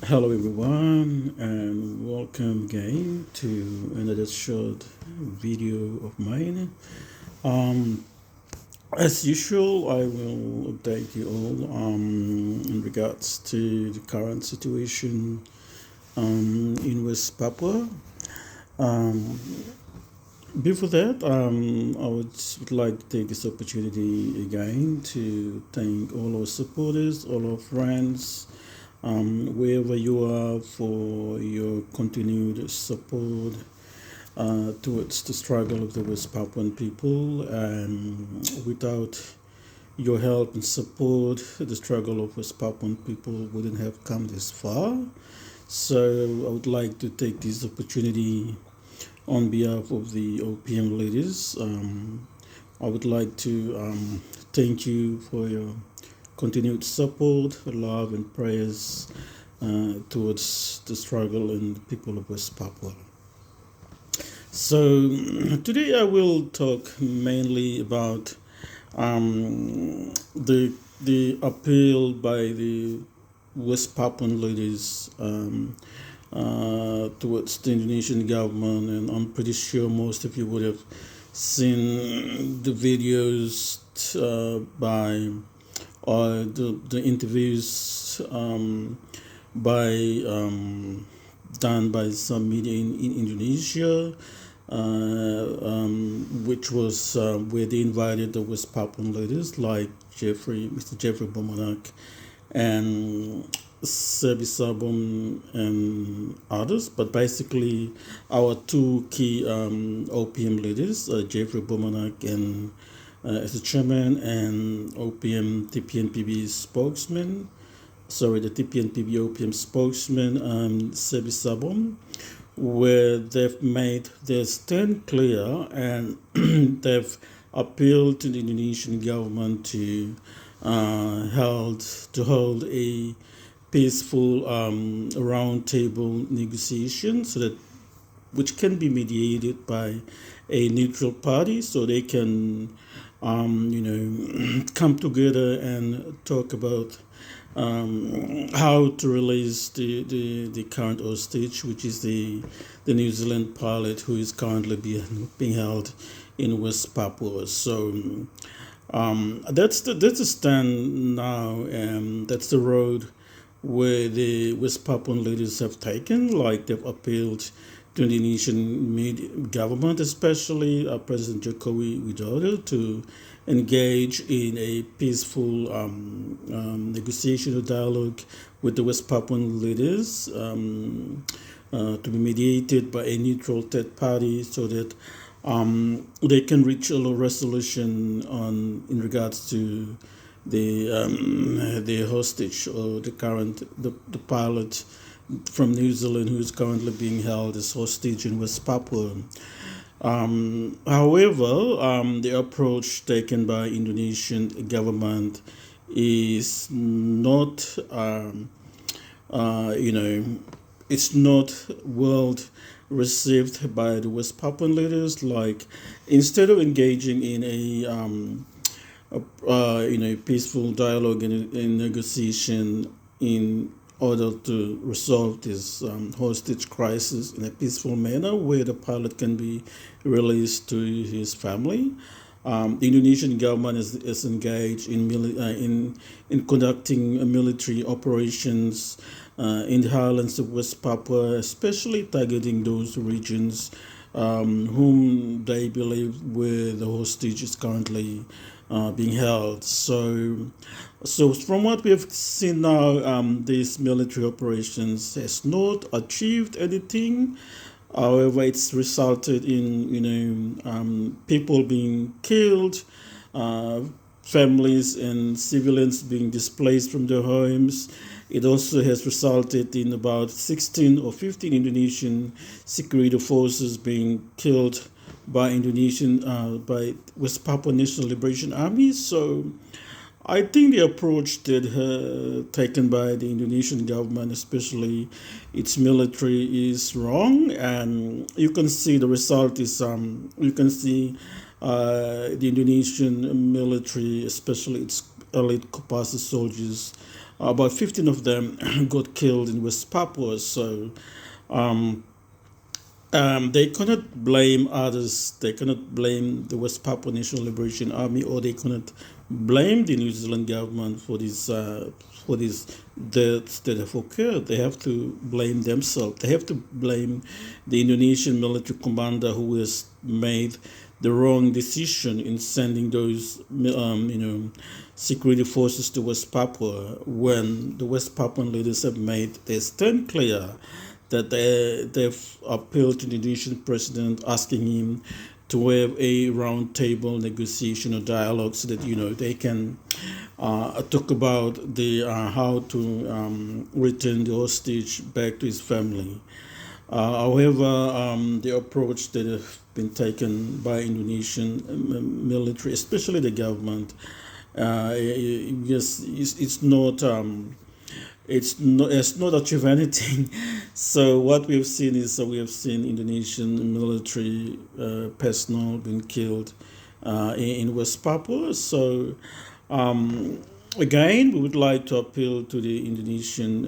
Hello, everyone, and welcome again to another short video of mine. Um, as usual, I will update you all in regards to the current situation in West Papua. Um, Before that, I would like to take this opportunity again to thank all our supporters, all our friends, wherever you are, for your continued support towards the struggle of the West Papuan people. And without your help and support, the struggle of West Papuan people wouldn't have come this far. So I would like to take this opportunity on behalf of the OPM leaders. I would like to thank you for your continued support, love, and prayers towards the struggle and the people of West Papua. So today I will talk mainly about the appeal by the West Papuan leaders towards the Indonesian government, and I'm pretty sure most of you would have seen the videos by or the interviews by done by some media in Indonesia, which was where they invited the West Papuan leaders like Mr. Jeffrey Bomanak, and Sebi Sabon and others. But basically, our two key OPM leaders, Jeffrey Bomanak and as the chairman, and OPM TPNPB spokesman, the TPNPB OPM spokesman, Sebi Sabon, where they've made their stand clear, and they've appealed to the Indonesian government to hold a peaceful roundtable negotiation, so that which can be mediated by a neutral party, so they can come together and talk about how to release the current hostage, which is the New Zealand pilot who is currently being held in West Papua. So that's the stand now, and that's the road where the West Papuan leaders have taken. Like, they've appealed to the Indonesian government, especially President Jokowi Widodo, to engage in a peaceful negotiation or dialogue with the West Papuan leaders, to be mediated by a neutral third party, so that they can reach a resolution in regards to the hostage, or the pilot from New Zealand who is currently being held as hostage in West Papua. However, the approach taken by Indonesian government is not, it's not well received by the West Papuan leaders. Like, instead of engaging in a peaceful dialogue and negotiation in order to resolve this hostage crisis in a peaceful manner, where the pilot can be released to his family, the Indonesian government is engaged in conducting military operations in the highlands of West Papua, especially targeting those regions whom they believe where the hostage is currently being held. So from what we have seen now, these military operations has not achieved anything. However, it's resulted in people being killed, uh, families and civilians being displaced from their homes. It also has resulted in about 16 or 15 Indonesian security forces being killed by West Papua National Liberation Army. So I think the approach that taken by the Indonesian government, especially its military, is wrong, and you can see the result is you can see the Indonesian military, especially its elite Kopassus soldiers, about 15 of them got killed in West Papua. So um, they cannot blame others. They cannot blame the West Papua National Liberation Army, or they cannot blame the New Zealand government for these deaths that have occurred. They have to blame themselves. They have to blame the Indonesian military commander who has made the wrong decision in sending those security forces to West Papua, when the West Papuan leaders have made their stand clear that they've appealed to the Indonesian president, asking him to have a roundtable negotiation or dialogue so that they can talk about the how to return the hostage back to his family. However, the approach that has been taken by Indonesian military, especially the government, yes, it's not achieve anything. So what we've seen is we have seen Indonesian military personnel being killed in West Papua. So again, we would like to appeal to the Indonesian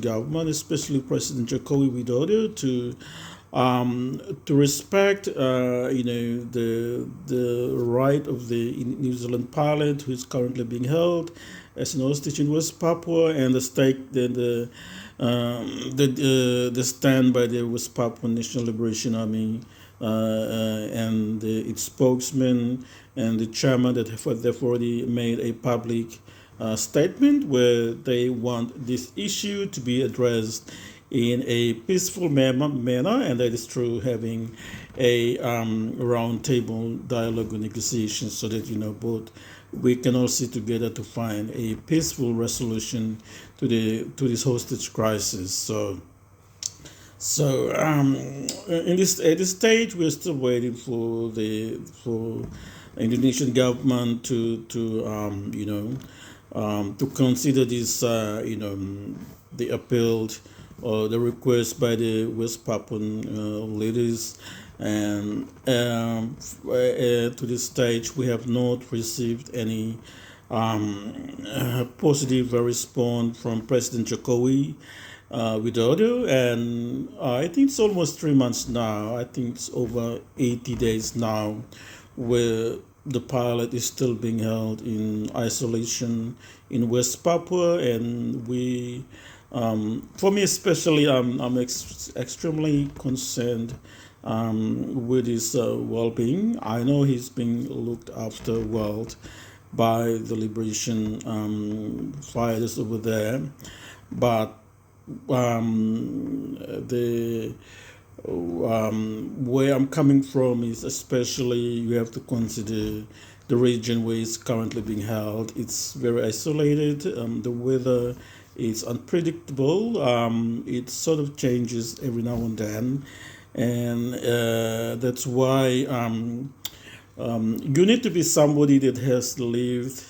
government, especially President Jokowi Widodo, to respect the right of the New Zealand pilot who is currently being held as an hostage in West Papua, and the stand by the West Papuan National Liberation Army and its spokesman and the chairman that they've already made a public statement where they want this issue to be addressed in a peaceful manner, and that is through having a roundtable dialogue or negotiation, so that both we can all sit together to find a peaceful resolution to this hostage crisis. So at this stage, we're still waiting for Indonesian government to consider this the appeal or the request by the West Papuan leaders. And to this stage, we have not received any positive response from President Jokowi Widodo, and I think it's almost 3 months now. I think it's over 80 days now, where the pilot is still being held in isolation in West Papua, and for me especially, I'm extremely concerned with his well-being. I know he's being looked after well by the liberation fighters over there, but where I'm coming from is, especially, you have to consider the region where it's currently being held. It's very isolated. The weather is unpredictable. It sort of changes every now and then, and that's why you need to be somebody that has lived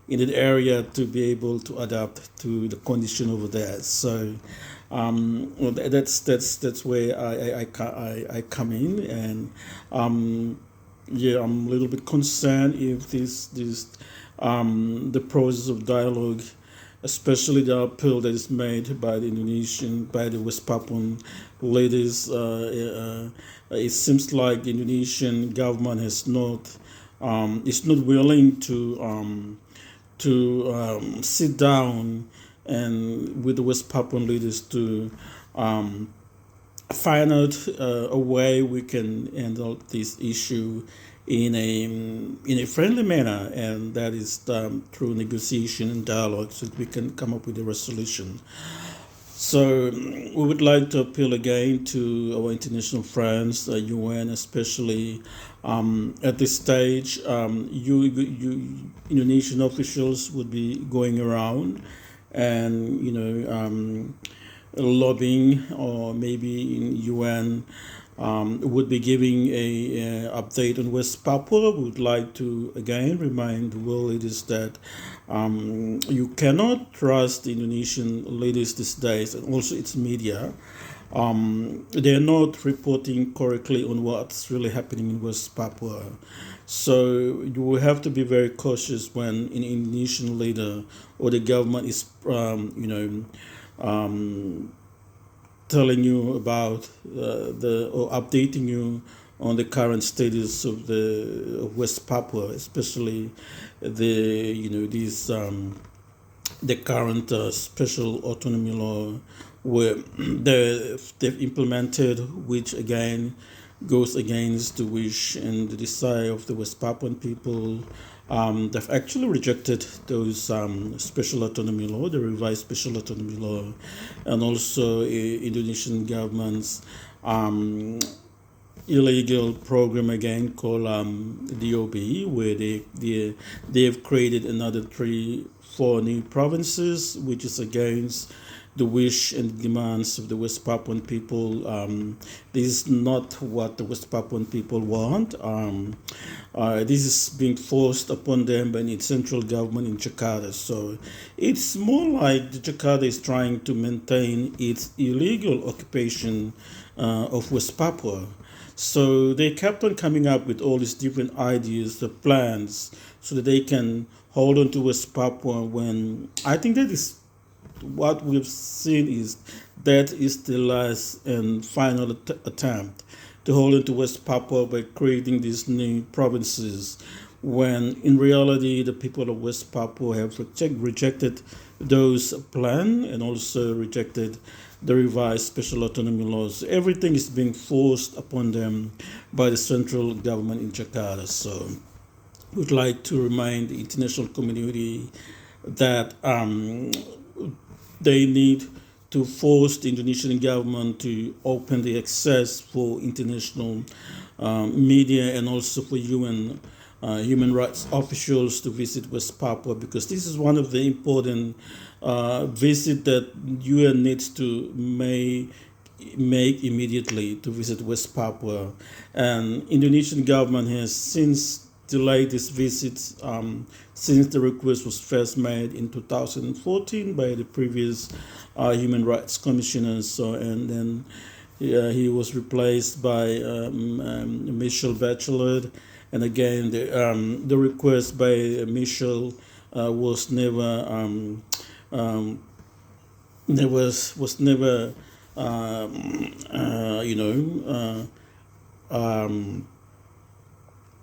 in that area to be able to adapt to the condition over there. So that's where I come in, and I'm a little bit concerned if the process of dialogue, especially the appeal that is made by the West Papuan leaders, it seems like the Indonesian government is not willing to sit down and with the West Papuan leaders to find out a way we can handle this issue in a friendly manner, and that is through negotiation and dialogue, so that we can come up with a resolution. So we would like to appeal again to our international friends, UN especially. At this stage, Indonesian officials would be going around and lobbying, or maybe in UN would be giving a update on West Papua. We would like to again remind the world leaders that you cannot trust the Indonesian leaders these days, and also its media. they're not reporting correctly on what's really happening in West Papua. So you will have to be very cautious when an Indonesian leader or the government is, telling you about or updating you on the current status of the of West Papua, especially the current special autonomy law where they've implemented, which again goes against the wish and the desire of the West Papuan people. They've actually rejected those special autonomy law, the revised special autonomy law, and also Indonesian government's illegal program again called DOB, where they've created another 4 new provinces, which is against the wish and demands of the West Papuan people. This is not what the West Papuan people want. This is being forced upon them by the central government in Jakarta. So it's more like Jakarta is trying to maintain its illegal occupation of West Papua. So they kept on coming up with all these different ideas, the plans, so that they can hold on to West Papua when I think that is what we've seen is that is the last and final attempt to hold on to West Papua by creating these new provinces, when in reality the people of West Papua have rejected those plans and also rejected the revised special autonomy laws. Everything is being forced upon them by the central government in Jakarta. So we'd like to remind the international community that they need to force the Indonesian government to open the access for international media and also for UN human rights officials to visit West Papua, because this is one of the important visits that UN needs to make immediately to visit West Papua. And Indonesian government has since delayed this visit since the request was first made in 2014 by the previous human rights commissioner. So, and then he was replaced by Michelle Bachelet, and again the request by Michelle was never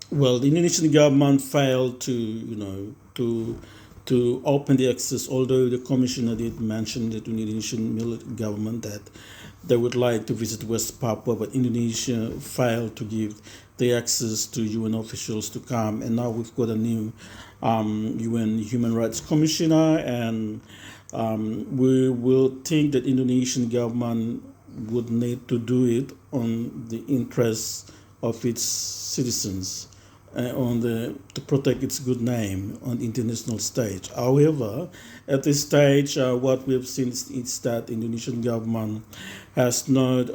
well, the Indonesian government failed to open the access, although the commissioner did mention that the Indonesian government that they would like to visit West Papua, but Indonesia failed to give the access to UN officials to come. And now we've got a new UN Human Rights Commissioner, and we will think that Indonesian government would need to do it on the interests of its citizens, to protect its good name on the international stage. However, at this stage, what we have seen is that the Indonesian government has not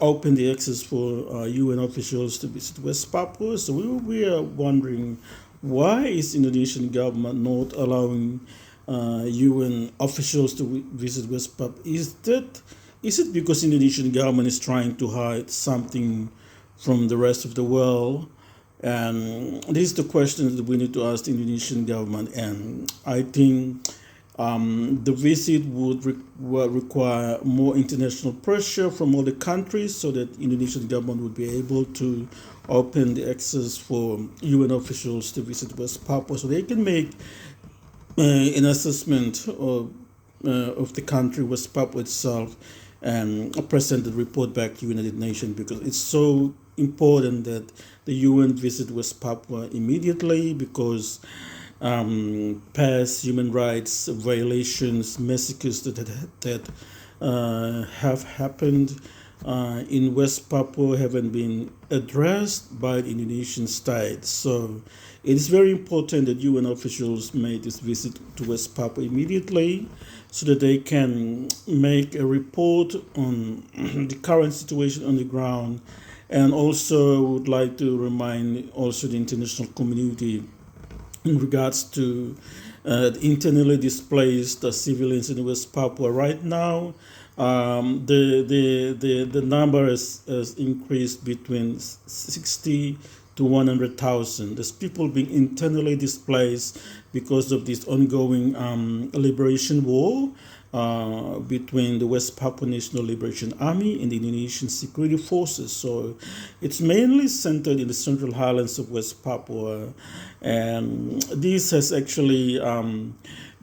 opened the access for UN officials to visit West Papua. So we are wondering, why is Indonesian government not allowing UN officials to visit West Papua? Is it because Indonesian government is trying to hide something from the rest of the world? And this is the question that we need to ask the Indonesian government. And I think the visit would require more international pressure from all the countries, so that Indonesian government would be able to open the access for UN officials to visit West Papua, so they can make an assessment of the country, West Papua itself, and present the report back to United Nations, because it's so important that the UN visit West Papua immediately, because past human rights violations, massacres that have happened in West Papua haven't been addressed by the Indonesian state. So it is very important that UN officials make this visit to West Papua immediately, so that they can make a report on the current situation on the ground. And also would like to remind also the international community in regards to internally displaced civilians in West Papua. Right now, the number has increased between 60 to 100,000. There's people being internally displaced because of this ongoing liberation war between the West Papua National Liberation Army and the Indonesian security forces. So it's mainly centered in the Central Highlands of West Papua. And this has actually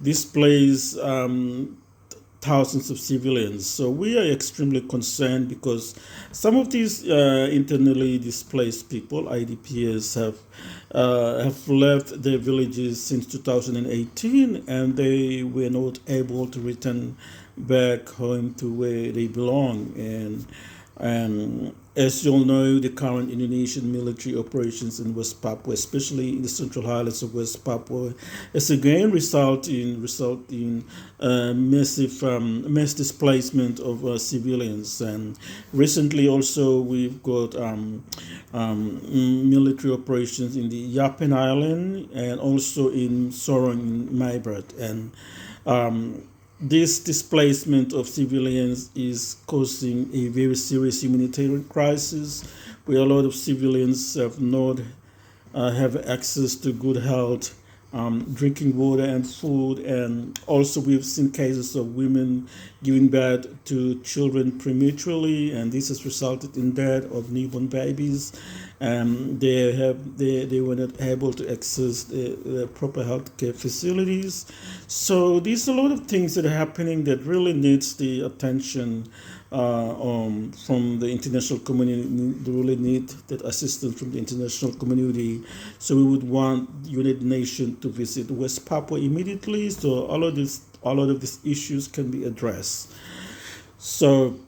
displaced thousands of civilians. So we are extremely concerned because some of these internally displaced people, IDPs, have left their villages since 2018, and they were not able to return back home to where they belong. And as you all know, the current Indonesian military operations in West Papua, especially in the Central Highlands of West Papua, has again result in massive mass displacement of civilians. And recently, also we've got military operations in the Yapen Island and also in Sorong in Maibrat. And this displacement of civilians is causing a very serious humanitarian crisis, where a lot of civilians have not have access to good health, drinking water and food. And also we've seen cases of women giving birth to children prematurely, and this has resulted in death of newborn babies. They were not able to access the proper healthcare facilities. So there's a lot of things that are happening that really needs the attention from the international community. They really need that assistance from the international community. So we would want United Nations to visit West Papua immediately, so a lot of these issues can be addressed. So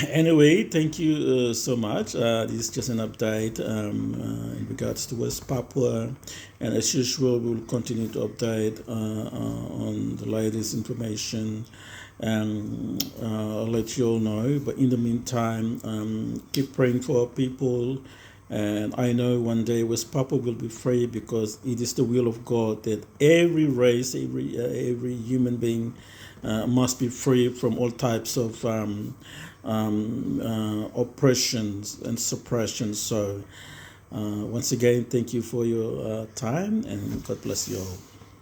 anyway, thank you so much. This is just an update in regards to West Papua, and as usual, we will continue to update on the latest information, and I'll let you all know. But in the meantime, keep praying for our people, and I know one day West Papua will be free, because it is the will of God that every race, every human being must be free from all types of oppressions and suppression. So once again, thank you for your time, and God bless you all.